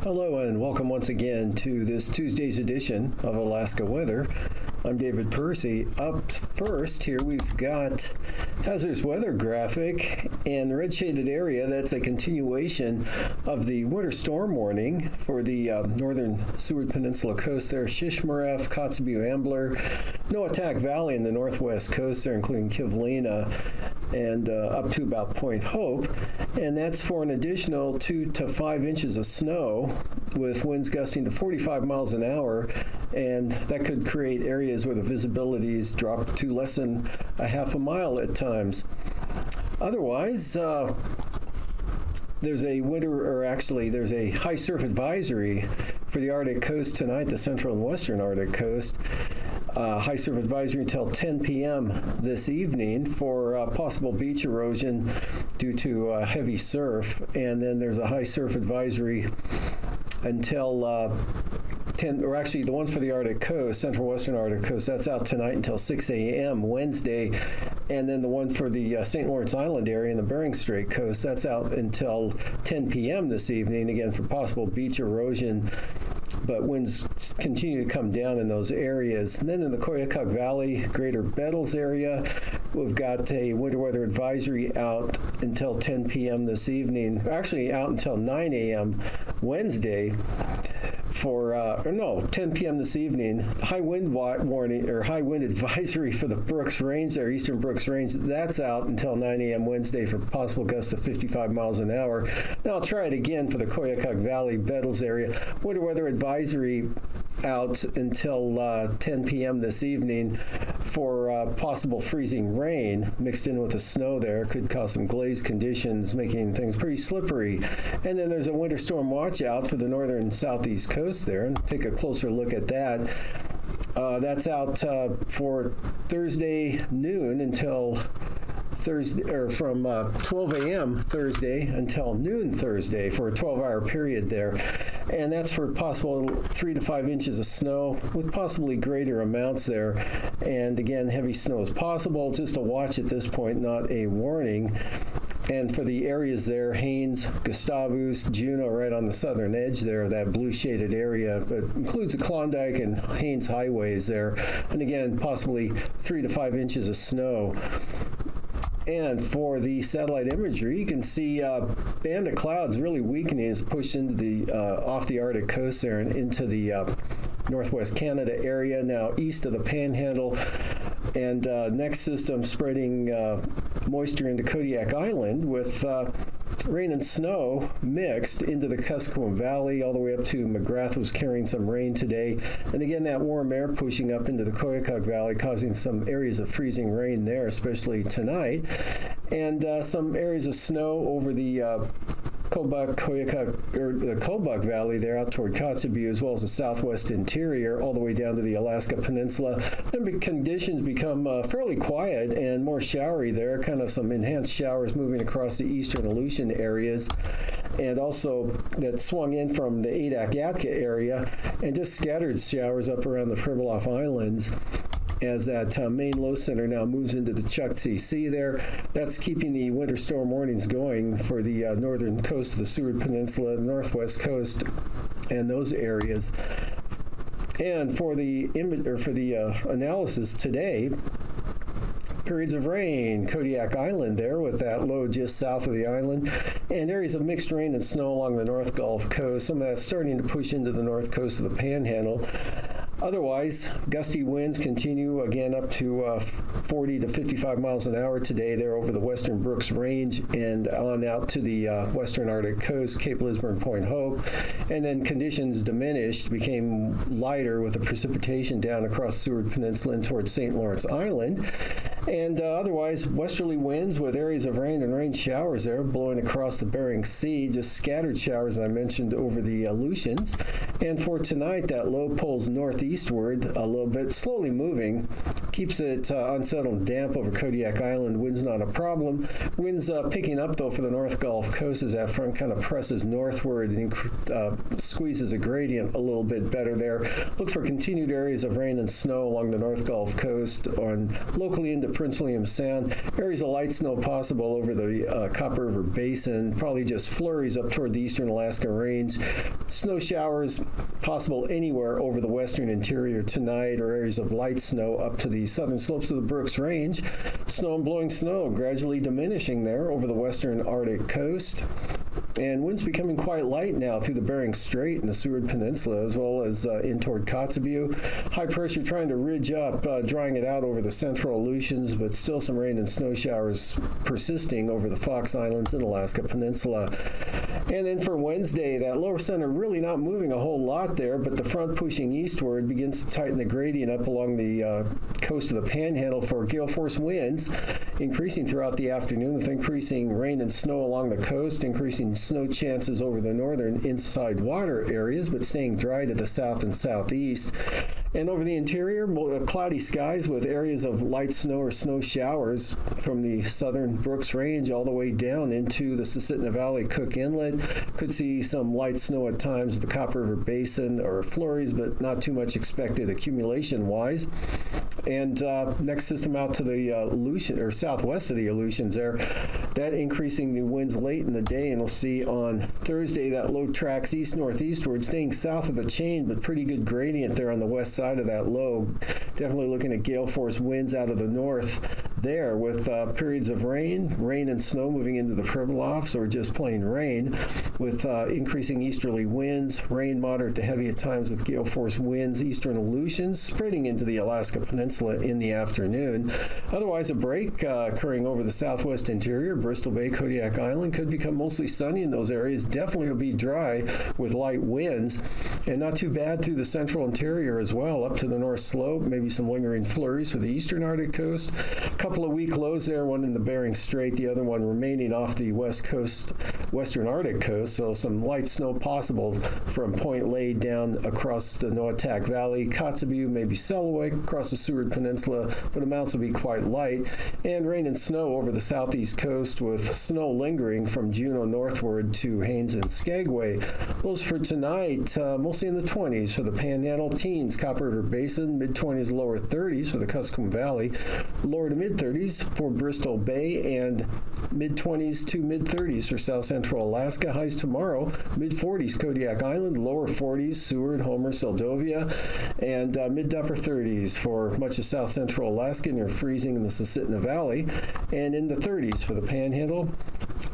Hello and welcome once again to this Tuesday's edition of Alaska Weather. I'm David Percy. Up first here we've got hazardous weather graphic, and the red shaded area, that's a continuation of the winter storm warning for the northern Seward Peninsula coast there, Shishmaref, Kotzebue, Ambler, Noatak Valley in the northwest coast there, including Kivlina, and up to about Point Hope, and that's for an additional 2 to 5 inches of snow with winds gusting to 45 miles an hour, and that could create areas where the visibilities drop to less than a half a mile at times. Otherwise, there's a high surf advisory for the Arctic coast tonight, the central and western Arctic coast. High surf advisory until 10 p.m. this evening for possible beach erosion due to heavy surf, and then there's a high surf advisory until 10, or actually the one for the Arctic coast, central western Arctic coast, that's out tonight until 6 a.m. Wednesday, and then the one for the St. Lawrence Island area and the Bering Strait coast, that's out until 10 p.m. this evening, again for possible beach erosion, but winds continue to come down in those areas. And then in the Koyukuk Valley, greater Bettles area, we've got a winter weather advisory out until 10 p.m. this evening, actually out until 9 a.m. Wednesday for, 10 p.m. this evening. High wind warning, or high wind advisory for the Brooks Range there, eastern Brooks Range, that's out until 9 a.m. Wednesday for possible gusts of 55 miles an hour. Now I'll try it again for the Koyukuk Valley, Bettles area. Winter weather advisory out until 10 p.m. this evening for possible freezing rain mixed in with the snow there. Could cause some glazed conditions, making things pretty slippery. And then there's a winter storm watch out for the northern southeast coast there, and take a closer look at that. That's out for Thursday noon until Thursday, or from 12 a.m. Thursday until noon Thursday for a 12-hour period there. And that's for possible 3 to 5 inches of snow with possibly greater amounts there. And again, heavy snow is possible, just a watch at this point, not a warning. And for the areas there, Haines, Gustavus, Juneau, right on the southern edge there, that blue shaded area, but includes the Klondike and Haines highways there. And again, possibly 3 to 5 inches of snow. And for the satellite imagery, you can see a band of clouds really weakening as pushed into the off the Arctic coast there and into the northwest Canada area, now east of the Panhandle, and next system spreading moisture into Kodiak Island with rain and snow mixed into the Kuskokwim Valley all the way up to McGrath was carrying some rain today. And again, that warm air pushing up into the Koyukuk Valley, causing some areas of freezing rain there, especially tonight. And some areas of snow over the Kobuk Valley there out toward Kotzebue, as well as the southwest interior, all the way down to the Alaska Peninsula. Then conditions become fairly quiet and more showery there, kind of some enhanced showers moving across the eastern Aleutian areas, and also that swung in from the Adak-Yatka area, and just scattered showers up around the Pribilof Islands as that main low center now moves into the Chukchi Sea there. That's keeping the winter storm warnings going for the northern coast of the Seward Peninsula, northwest coast, and those areas. And for the analysis today, periods of rain, Kodiak Island there with that low just south of the island, and areas of mixed rain and snow along the North Gulf Coast. Some of that's starting to push into the north coast of the Panhandle. Otherwise, gusty winds continue again up to 40 to 55 miles an hour today there over the western Brooks Range and on out to the western Arctic coast, Cape Lisburne, Point Hope. And then conditions diminished, became lighter with the precipitation down across the Seward Peninsula and towards St. Lawrence Island. And otherwise, westerly winds with areas of rain and rain showers there blowing across the Bering Sea, just scattered showers, I mentioned, over the Aleutians. And for tonight, that low pulls northeastward a little bit, slowly moving, keeps it unsettled and damp over Kodiak Island. Wind's not a problem. Wind's picking up, though, for the North Gulf Coast as that front kind of presses northward and squeezes a gradient a little bit better there. Look for continued areas of rain and snow along the North Gulf Coast, on locally into Prince William Sound. Areas of light snow possible over the Copper River Basin, probably just flurries up toward the eastern Alaska Range. Snow showers possible anywhere over the western interior tonight, or areas of light snow up to the southern slopes of the Brooks Range. Snow and blowing snow gradually diminishing there over the western Arctic coast. And winds becoming quite light now through the Bering Strait and the Seward Peninsula, as well as in toward Kotzebue. High pressure trying to ridge up, drying it out over the central Aleutians, but still some rain and snow showers persisting over the Fox Islands and Alaska Peninsula. And then for Wednesday, that lower center really not moving a whole lot there, but the front pushing eastward begins to tighten the gradient up along the coast of the Panhandle for gale force winds, increasing throughout the afternoon with increasing rain and snow along the coast, increasing snow chances over the northern inside water areas, but staying dry to the south and southeast. And over the interior, cloudy skies with areas of light snow or snow showers from the southern Brooks Range all the way down into the Susitna Valley, Cook Inlet. Could see some light snow at times at the Copper River Basin or flurries, but not too much expected accumulation-wise. And next system out to the Aleutian, or southwest of the Aleutians there, that increasing the winds late in the day, and we'll see on Thursday that low tracks east-northeastward, staying south of the chain, but pretty good gradient there on the west side of that low. Definitely looking at gale force winds out of the north there, with periods of rain and snow moving into the Pribilofs, or just plain rain, with increasing easterly winds, rain moderate to heavy at times with gale force winds, eastern Aleutians, spreading into the Alaska Peninsula in the afternoon. Otherwise, a break occurring over the southwest interior, Bristol Bay, Kodiak Island, could become mostly sunny in those areas. Definitely will be dry with light winds, and not too bad through the central interior as well, up to the north slope, maybe some lingering flurries for the eastern Arctic coast. A couple of weak lows there, one in the Bering Strait, the other one remaining off the west coast, western Arctic coast, so some light snow possible from Point Lay down across the Noatak Valley, Kotzebue, maybe Selawik, across the Seward Peninsula, but amounts will be quite light, and rain and snow over the southeast coast with snow lingering from Juneau northward to Haines and Skagway. Those for tonight, mostly in the 20s for the Panhandle, teens, Copper River Basin, mid-20s, lower 30s for the Kuskokwim Valley, lower to mid-30s for Bristol Bay, and mid-20s to mid-30s for south central Alaska. Highs tomorrow, mid-40s Kodiak Island, lower 40s Seward, Homer, Seldovia, and mid to upper 30s for much of south central Alaska, near freezing in the Susitna Valley, and in the 30s for the Panhandle.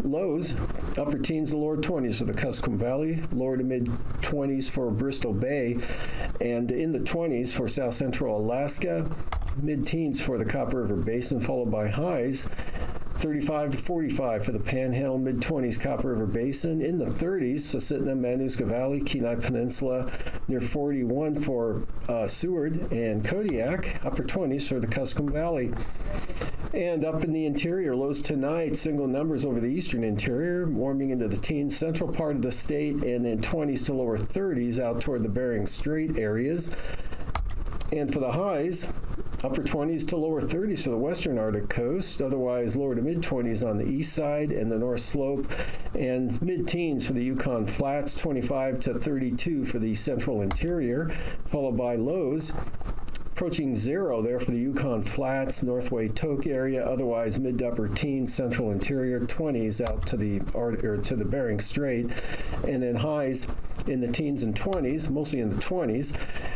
Lows, upper teens to lower 20s for the Kuskokwim Valley, lower to mid-20s for Bristol Bay, and in the 20s for south central Alaska, mid-teens for the Copper River Basin, followed by highs 35 to 45 for the Panhandle, mid-20s Copper River Basin, in the 30s Susitna, Manuska Valley, Kenai Peninsula, near 41 for Seward and Kodiak, upper 20s for the Kuskokwim Valley. And up in the interior, lows tonight, single numbers over the eastern interior, warming into the teens, central part of the state, and then 20s to lower 30s out toward the Bering Strait areas. And for the highs, upper 20s to lower 30s for the western Arctic coast, otherwise lower to mid-20s on the east side and the north slope, and mid-teens for the Yukon Flats, 25 to 32 for the central interior, followed by lows approaching zero there for the Yukon Flats, Northway Tok area, otherwise mid to upper teens, central interior, 20s out to the Bering Strait, and then highs in the teens and 20s, mostly in the 20s,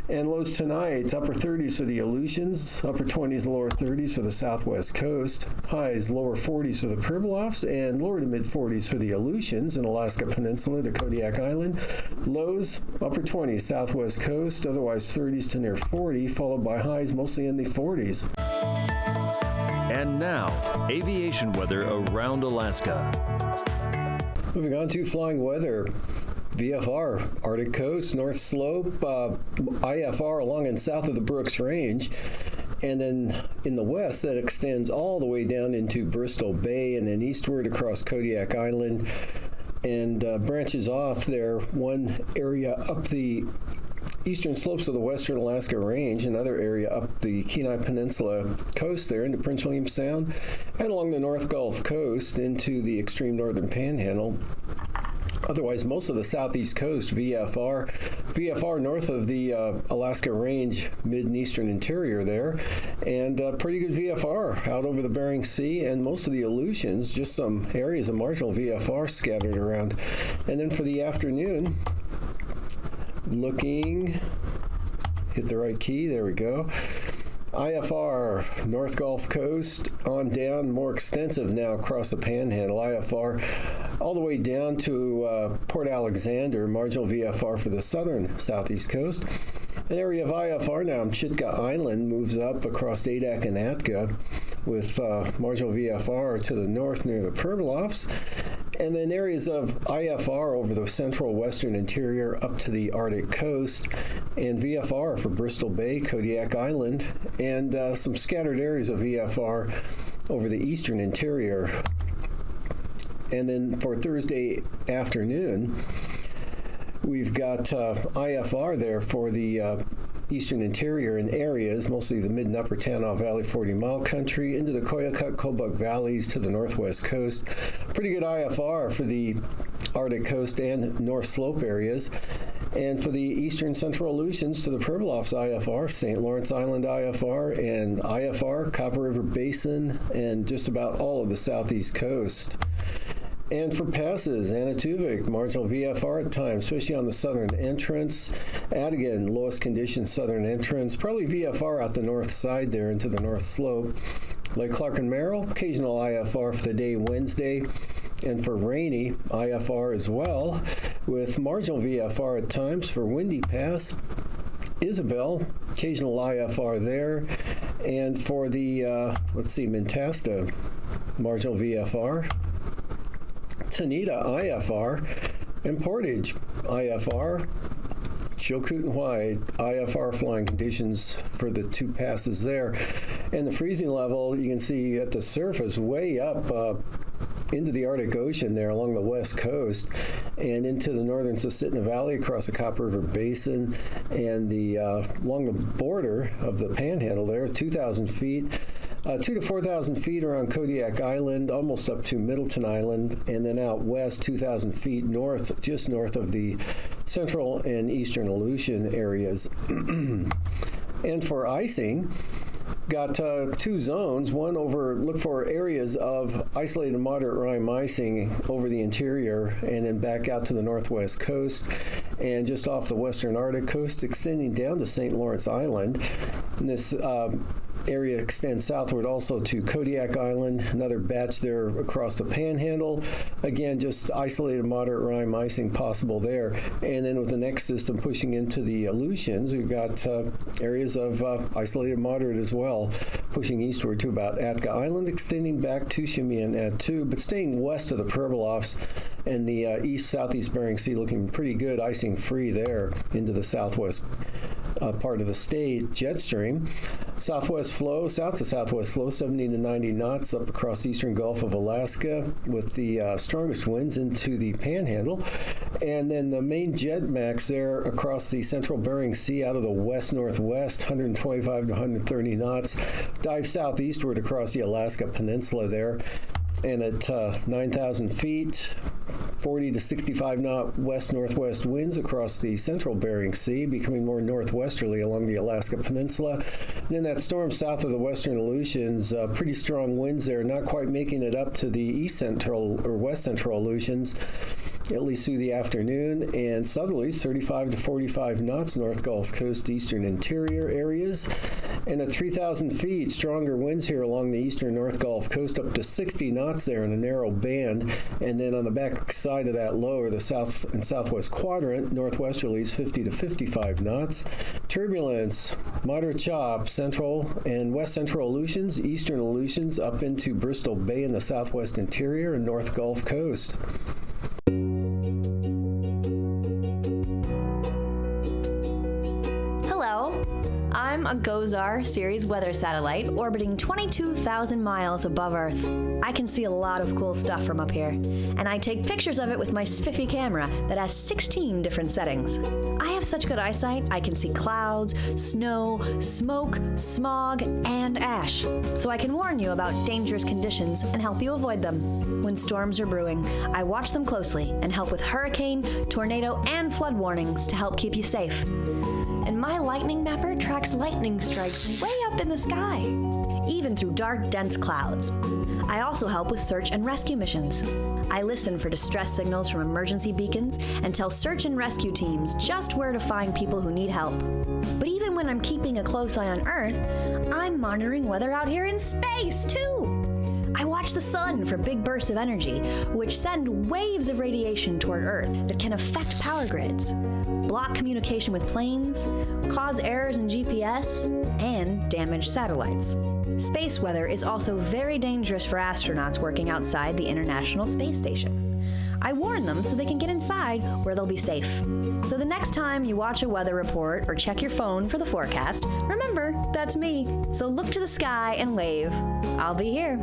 and lows tonight, upper 30s for the Aleutians, upper 20s, lower 30s for the southwest coast, highs lower 40s for the Pribilofs, and lower to mid 40s for the Aleutians in Alaska Peninsula to Kodiak Island, lows upper 20s southwest coast, otherwise 30s to near 40, followed by highs mostly in the 40s. And now, aviation weather around Alaska. Moving on to flying weather. VFR, Arctic coast, north slope, IFR along and south of the Brooks Range, and then in the west that extends all the way down into Bristol Bay and then eastward across Kodiak Island and branches off there, one area up the eastern slopes of the western Alaska Range, another area up the Kenai Peninsula coast there into Prince William Sound, and along the North Gulf Coast into the extreme northern Panhandle. Otherwise, most of the southeast coast, VFR north of the Alaska Range, mid and eastern interior there, and pretty good VFR out over the Bering Sea, and most of the Aleutians, just some areas of marginal VFR scattered around. And then for the afternoon, looking, hit the right key, there we go. IFR, North Gulf Coast, on down, more extensive now across the Panhandle. IFR all the way down to Port Alexander, marginal VFR for the southern southeast coast. An area of IFR now on Chitka Island moves up across Adak and Atka with marginal VFR to the north near the Pribilofs. And then areas of IFR over the central western interior up to the Arctic coast, and VFR for Bristol Bay, Kodiak Island, and some scattered areas of VFR over the eastern interior. And then for Thursday afternoon, we've got IFR there for the eastern interior in areas, mostly the mid and upper Tanana Valley 40-mile country, into the Koyukuk, Kobuk valleys to the northwest coast. Pretty good IFR for the Arctic coast and North Slope areas. And for the eastern central Aleutians to the Pribilofs IFR, St. Lawrence Island IFR, and IFR, Copper River Basin, and just about all of the southeast coast. And for passes, Anaktuvuk, marginal VFR at times, especially on the southern entrance. Adigan, lowest condition southern entrance, probably VFR out the north side there into the North Slope. Lake Clark and Merrill, occasional IFR for the day Wednesday. And for Rainy, IFR as well, with marginal VFR at times for Windy Pass. Isabel, occasional IFR there. And for the, Mentasta, marginal VFR. Tanita, IFR, and Portage, IFR. Chilcoot and White, IFR flying conditions for the two passes there. And the freezing level, you can see at the surface way up into the Arctic Ocean there along the west coast and into the northern Susitna Valley across the Copper River Basin and along the border of the Panhandle there, 2,000 feet. 2,000 to 4,000 feet around Kodiak Island, almost up to Middleton Island, and then out west 2,000 feet north, just north of the central and eastern Aleutian areas. And for icing, got two zones. One look for areas of isolated moderate rime icing over the interior and then back out to the northwest coast and just off the western Arctic coast, extending down to St. Lawrence Island. And this area extends southward also to Kodiak Island, another batch there across the Panhandle. Again, just isolated moderate rime icing possible there. And then with the next system pushing into the Aleutians, we've got areas of isolated moderate as well, pushing eastward to about Atka Island, extending back to Shimi and Attu, but staying west of the Pribilofs and the east-southeast Bering Sea, looking pretty good, icing free there into the southwest part of the state. Jet stream, south to southwest flow, 70 to 90 knots up across the eastern Gulf of Alaska with the strongest winds into the Panhandle. And then the main jet max there across the central Bering Sea out of the west-northwest, 125 to 130 knots. Dive southeastward across the Alaska Peninsula there. And at 9,000 feet, 40 to 65 knot west-northwest winds across the central Bering Sea, becoming more northwesterly along the Alaska Peninsula. And then that storm south of the western Aleutians, pretty strong winds there, not quite making it up to the east-central or west-central Aleutians, at least through the afternoon, and southerlies 35 to 45 knots, North Gulf Coast, eastern interior areas. And at 3,000 feet, stronger winds here along the eastern North Gulf Coast, up to 60 knots there in a narrow band. And then on the back side of that lower, the south and southwest quadrant, northwesterlies 50 to 55 knots. Turbulence, moderate chop, central and west central Aleutians, eastern Aleutians up into Bristol Bay in the southwest interior and North Gulf Coast. I'm a GOES-R series weather satellite orbiting 22,000 miles above Earth. I can see a lot of cool stuff from up here, and I take pictures of it with my spiffy camera that has 16 different settings. I have such good eyesight, I can see clouds, snow, smoke, smog, and ash, so I can warn you about dangerous conditions and help you avoid them. when storms are brewing. I watch them closely and help with hurricane, tornado, and flood warnings to help keep you safe. And my lightning mapper tracks lightning strikes way up in the sky, even through dark, dense clouds. I also help with search and rescue missions. I listen for distress signals from emergency beacons and tell search and rescue teams just where to find people who need help. But even when I'm keeping a close eye on Earth, I'm monitoring weather out here in space, too. I watch the sun for big bursts of energy, which send waves of radiation toward Earth that can affect power grids, block communication with planes, cause errors in GPS, and damage satellites. Space weather is also very dangerous for astronauts working outside the International Space Station. I warn them so they can get inside where they'll be safe. So the next time you watch a weather report or check your phone for the forecast, remember, that's me. So look to the sky and wave. I'll be here.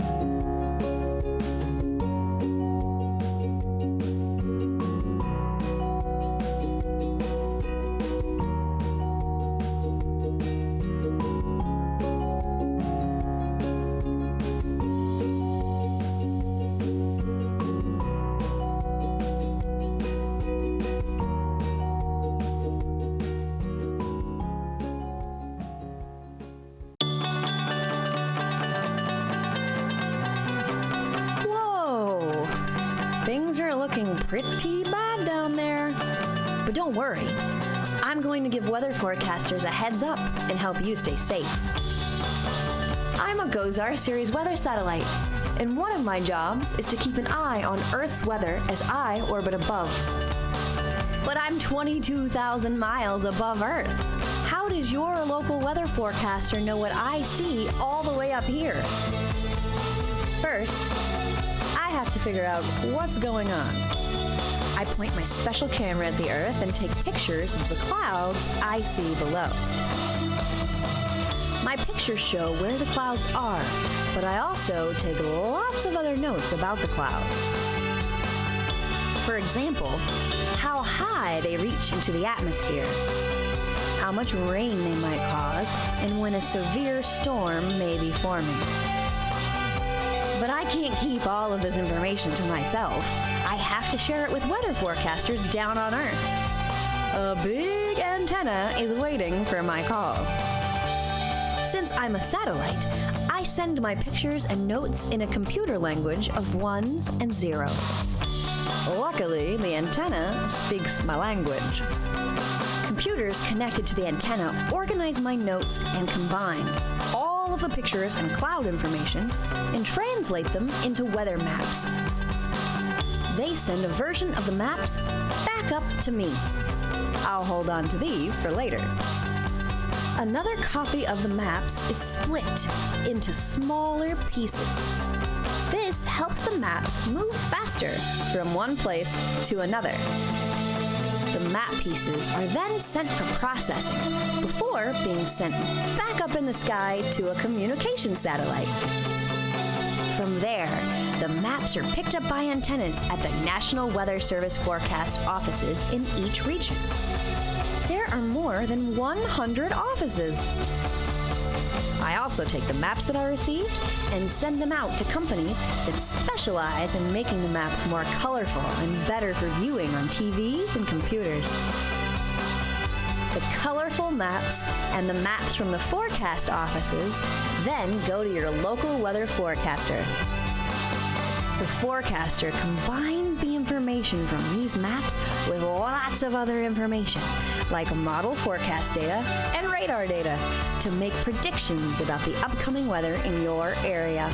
Things are looking pretty bad down there. But don't worry. I'm going to give weather forecasters a heads up and help you stay safe. I'm a GOES-R series weather satellite, and one of my jobs is to keep an eye on Earth's weather as I orbit above. But I'm 22,000 miles above Earth. How does your local weather forecaster know what I see all the way up here? First, I have to figure out what's going on. I point my special camera at the Earth and take pictures of the clouds I see below. My pictures show where the clouds are, but I also take lots of other notes about the clouds. For example, how high they reach into the atmosphere, how much rain they might cause, and when a severe storm may be forming. But I can't keep all of this information to myself. I have to share it with weather forecasters down on Earth. A big antenna is waiting for my call. Since I'm a satellite, I send my pictures and notes in a computer language of ones and zeros. Luckily, the antenna speaks my language. Computers connected to the antenna organize my notes and combine all of the pictures and cloud information and translate them into weather maps. They send a version of the maps back up to me. I'll hold on to these for later. Another copy of the maps is split into smaller pieces. This helps the maps move faster from one place to another. The map pieces are then sent for processing before being sent back up in the sky to a communication satellite. From there, the maps are picked up by antennas at the National Weather Service forecast offices in each region. There are more than 100 offices. I also take the maps that I received and send them out to companies that specialize in making the maps more colorful and better for viewing on TVs and computers. The colorful maps and the maps from the forecast offices then go to your local weather forecaster. The forecaster combines the information from these maps with lots of other information, like model forecast data and radar data, to make predictions about the upcoming weather in your area.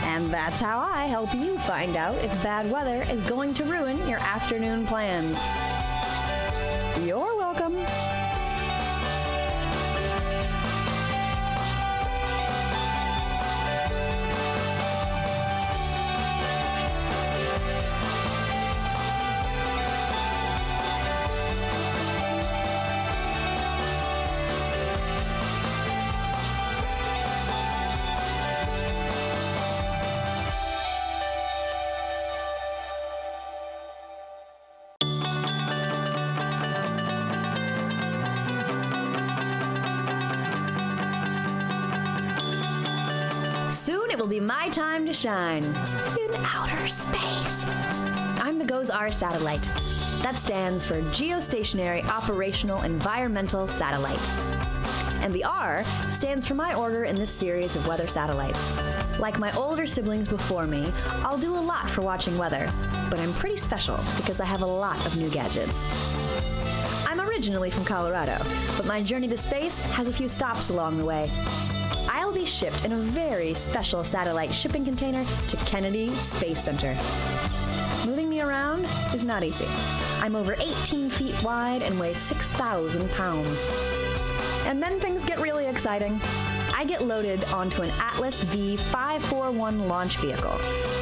And that's how I help you find out if bad weather is going to ruin your afternoon plans. You're welcome. Tonight will be my time to shine in outer space. I'm the GOES-R satellite. That stands for Geostationary Operational Environmental Satellite. And the R stands for my order in this series of weather satellites. Like my older siblings before me, I'll do a lot for watching weather, but I'm pretty special because I have a lot of new gadgets. I'm originally from Colorado, but my journey to space has a few stops along the way. I'll be shipped in a very special satellite shipping container to Kennedy Space Center. Moving me around is not easy. I'm over 18 feet wide and weigh 6,000 pounds. And then things get really exciting. I get loaded onto an Atlas V541 launch vehicle.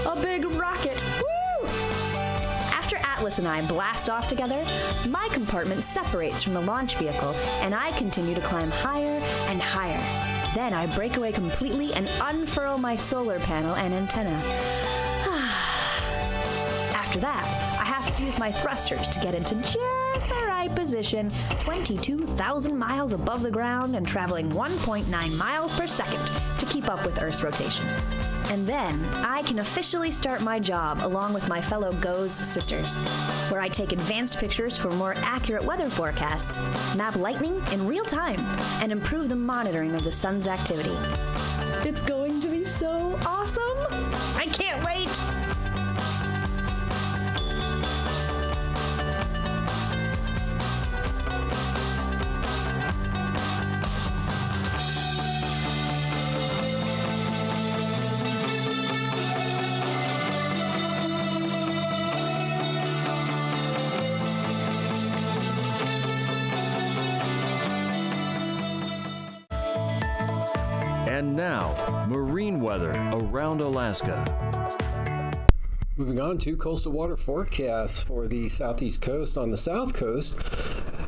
A big rocket! Woo! After Atlas and I blast off together, my compartment separates from the launch vehicle and I continue to climb higher and higher. Then I break away completely and unfurl my solar panel and antenna. After that, I have to use my thrusters to get into just the right position, 22,000 miles above the ground and traveling 1.9 miles per second to keep up with Earth's rotation. And then I can officially start my job along with my fellow GOES sisters, where I take advanced pictures for more accurate weather forecasts, map lightning in real time, and improve the monitoring of the sun's activity. It's going to be so awesome! I can't wait! And now, marine weather around Alaska. Moving on to coastal water forecasts for the southeast coast. On the south coast,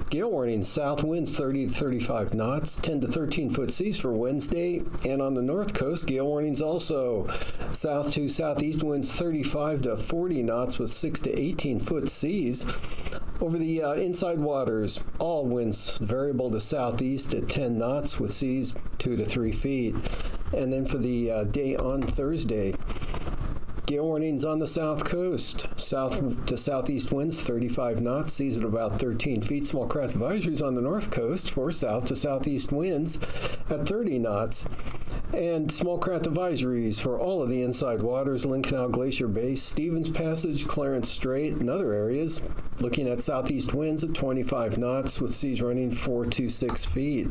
gale warnings, south winds 30 to 35 knots, 10 to 13 foot seas for Wednesday. And on the north coast, gale warnings also, south to southeast winds 35 to 40 knots with 6 to 18 foot seas. Over the inside waters, all winds variable to southeast at 10 knots with seas 2 to 3 feet. And then for the day on Thursday, gale warnings on the south coast, south to southeast winds 35 knots, seas at about 13 feet. Small craft advisories on the north coast for south to southeast winds at 30 knots. And small craft advisories for all of the inside waters, Lynn Canal, Glacier Bay, Stevens Passage, Clarence Strait, and other areas, looking at southeast winds at 25 knots with seas running 4 to 6 feet.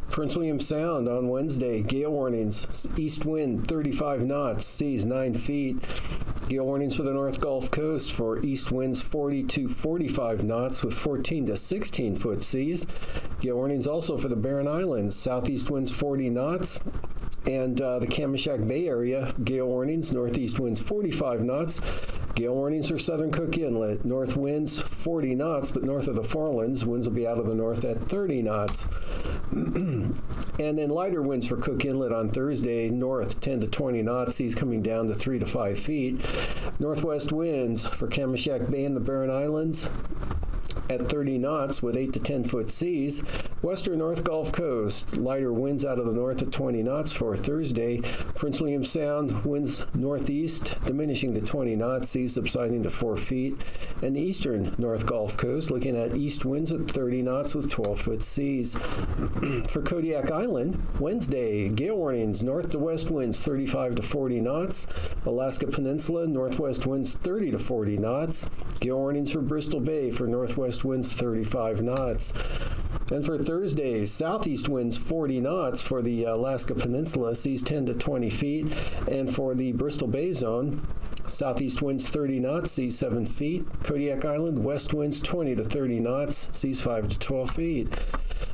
Prince William Sound on Wednesday, gale warnings, east wind 35 knots, seas 9 feet. Gale warnings for the North Gulf Coast for east winds 40 to 45 knots with 14 to 16 foot seas. Gale warnings also for the Barren Islands, southeast winds 40 knots. And the Kamishak Bay area, gale warnings, northeast winds 45 knots. Gale warnings for southern Cook Inlet, north winds 40 knots, but north of the Forelands, winds will be out of the north at 30 knots. And then lighter winds for Cook Inlet on Thursday, north 10 to 20 knots, seas coming down to 3 to 5 feet. Northwest winds for Kamishak Bay and the Barren Islands at 30 knots with 8 to 10 foot seas. Western North Gulf Coast, lighter winds out of the north at 20 knots for Thursday. Prince William Sound, winds northeast diminishing to 20 knots, seas subsiding to 4 feet. And the eastern North Gulf Coast, looking at east winds at 30 knots with 12 foot seas. For Kodiak Island, Wednesday, gale warnings, north to west winds 35 to 40 knots. Alaska Peninsula, northwest winds 30 to 40 knots. Gale warnings for Bristol Bay for northwest winds 35 knots. And for Thursday, southeast winds 40 knots for the Alaska Peninsula, seas 10 to 20 feet. And for the Bristol Bay zone, southeast winds 30 knots, seas 7 feet. Kodiak Island, west winds 20 to 30 knots, seas 5 to 12 feet.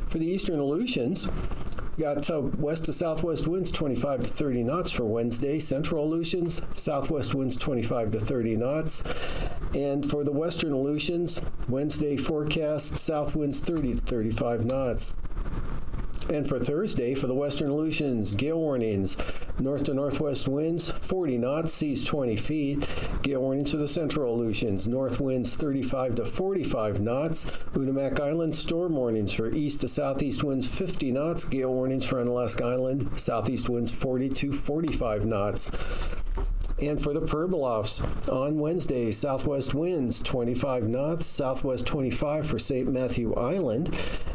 For the eastern Aleutians, got west to southwest winds 25 to 30 knots for Wednesday. Central Aleutians, southwest winds 25 to 30 knots. And for the western Aleutians, Wednesday forecast, south winds 30 to 35 knots. And for Thursday, for the western Aleutians, gale warnings. North to northwest winds, 40 knots, seas 20 feet. Gale warnings for the central Aleutians. North winds 35 to 45 knots. Unimak Island, storm warnings for east to southeast winds 50 knots. Gale warnings for Unalaska Island, southeast winds 40 to 45 knots. And for the Perbilofs, on Wednesday, southwest winds 25 knots, southwest 25 for St. Matthew Island,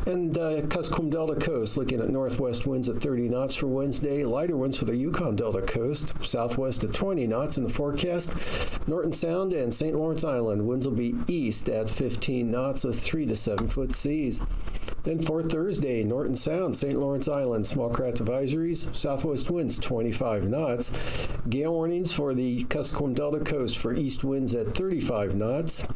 and Kuskokwim Delta coast looking at northwest winds at 30 knots for Wednesday, lighter winds for the Yukon Delta coast, southwest at 20 knots in the forecast. Norton Sound and St. Lawrence Island, winds will be east at 15 knots with 3 to 7 foot seas. Then for Thursday, Norton Sound, St. Lawrence Island, small craft advisories, southwest winds 25 knots. Gale warnings for the Kuskokwim Delta coast for east winds at 35 knots.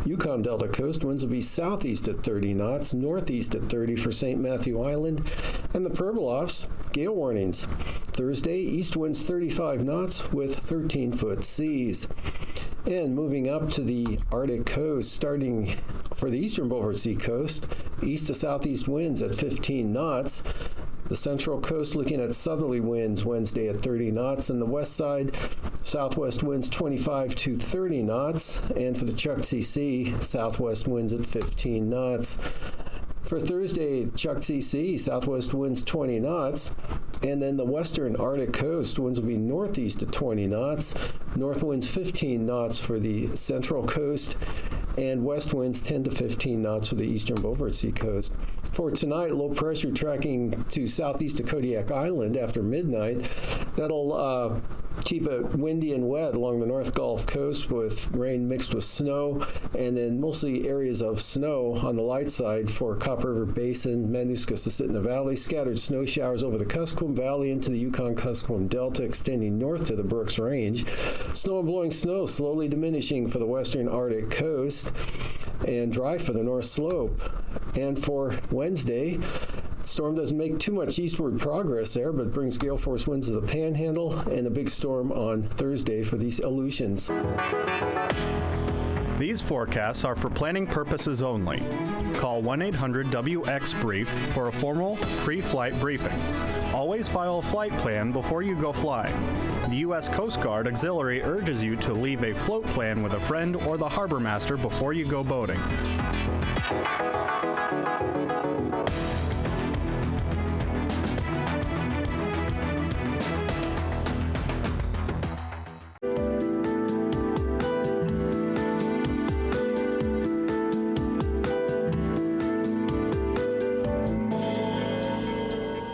Yukon Delta coast, winds will be southeast at 30 knots, northeast at 30 for St. Matthew Island. And the Perbilofs, gale warnings. Thursday, east winds 35 knots with 13-foot seas. And moving up to the Arctic coast, starting for the eastern Beaufort Sea coast, east to southeast winds at 15 knots. The central coast looking at southerly winds Wednesday at 30 knots, and the west side, southwest winds 25 to 30 knots, and for the Chukchi Sea, southwest winds at 15 knots. For Thursday, Chukchi Sea, southwest winds 20 knots, and then the western Arctic coast, winds will be northeast at 20 knots, north winds 15 knots for the central coast, and west winds 10 to 15 knots for the eastern Beaufort Sea coast. For tonight, low pressure tracking to southeast of Kodiak Island after midnight. That'll keep it windy and wet along the North Gulf Coast with rain mixed with snow, and then mostly areas of snow on the light side for Copper River Basin, Madanuska, Susitna Valley, scattered snow showers over the Kuskokwim Valley into the Yukon-Kuskokwim Delta, extending north to the Brooks Range. Snow and blowing snow slowly diminishing for the western Arctic coast, and dry for the North Slope. And for Wednesday, storm doesn't make too much eastward progress there, but brings gale force winds to the Panhandle, and a big storm on Thursday for these Aleutians. These forecasts are for planning purposes only. Call 1-800-WX-BRIEF for a formal pre-flight briefing. Always file a flight plan before you go flying. The U.S. Coast Guard Auxiliary urges you to leave a float plan with a friend or the harbor master before you go boating.